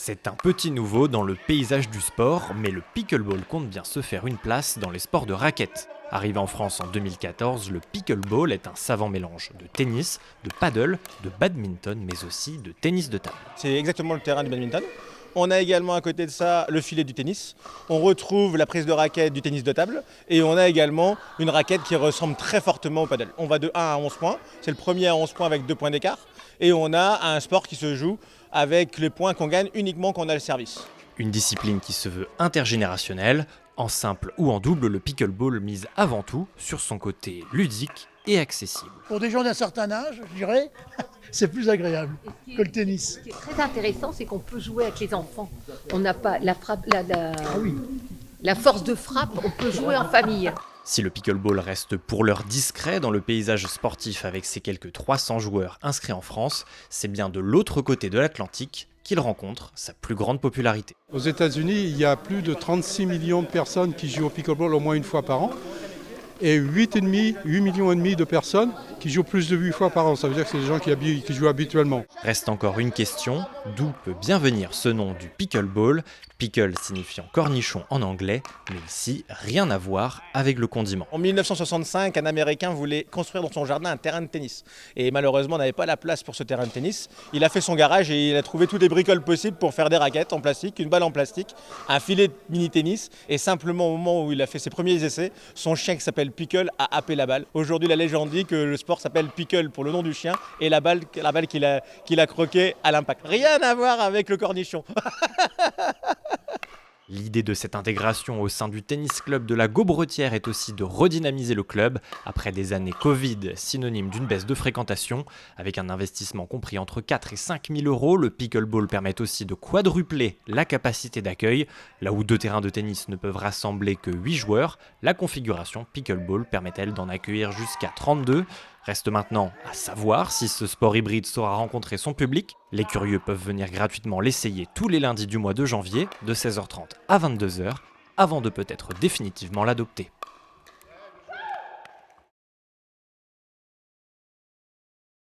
C'est un petit nouveau dans le paysage du sport, mais le pickleball compte bien se faire une place dans les sports de raquettes. Arrivé en France en 2014, le pickleball est un savant mélange de tennis, de paddle, de badminton, mais aussi de tennis de table. C'est exactement le terrain du badminton. On a également à côté de ça le filet du tennis. On retrouve la prise de raquette du tennis de table et on a également une raquette qui ressemble très fortement au paddle. On va de 1 à 11 points. C'est le premier à 11 points avec 2 points d'écart. Et on a un sport qui se joue avec les points qu'on gagne uniquement quand on a le service. Une discipline qui se veut intergénérationnelle. En simple ou en double, le pickleball mise avant tout sur son côté ludique et accessible. Pour des gens d'un certain âge, je dirais, c'est plus agréable que le tennis. Ce qui est très intéressant, c'est qu'on peut jouer avec les enfants. On n'a pas la frappe, la force de frappe, on peut jouer en famille. Si le pickleball reste pour l'heure discret dans le paysage sportif avec ses quelques 300 joueurs inscrits en France, c'est bien de l'autre côté de l'Atlantique qu'il rencontre sa plus grande popularité. Aux États-Unis, il y a plus de 36 millions de personnes qui jouent au pickleball au moins une fois par an. Et 8 millions et demi de personnes qui jouent plus de 8 fois par an. Ça veut dire que c'est des gens qui jouent habituellement. Reste encore une question, d'où peut bien venir ce nom du pickleball, pickle signifiant cornichon en anglais, mais ici rien à voir avec le condiment. En 1965, un Américain voulait construire dans son jardin un terrain de tennis. Et malheureusement, on n'avait pas la place pour ce terrain de tennis. Il a fait son garage et il a trouvé toutes les bricoles possibles pour faire des raquettes en plastique, une balle en plastique, un filet de mini-tennis. Et simplement au moment où il a fait ses premiers essais, son chien qui s'appelle Pickle a happé la balle. Aujourd'hui, la légende dit que le sport s'appelle Pickle pour le nom du chien et la balle qu'il a croquée à l'impact. Rien à voir avec le cornichon. L'idée de cette intégration au sein du tennis club de la Gaubretière est aussi de redynamiser le club après des années Covid, synonyme d'une baisse de fréquentation. Avec un investissement compris entre 4 et 5 000 euros, le pickleball permet aussi de quadrupler la capacité d'accueil. Là où 2 terrains de tennis ne peuvent rassembler que 8 joueurs, la configuration pickleball permet-elle d'en accueillir jusqu'à 32. Reste maintenant à savoir si ce sport hybride saura rencontrer son public. Les curieux peuvent venir gratuitement l'essayer tous les lundis du mois de janvier, de 16h30 à 22h, avant de peut-être définitivement l'adopter.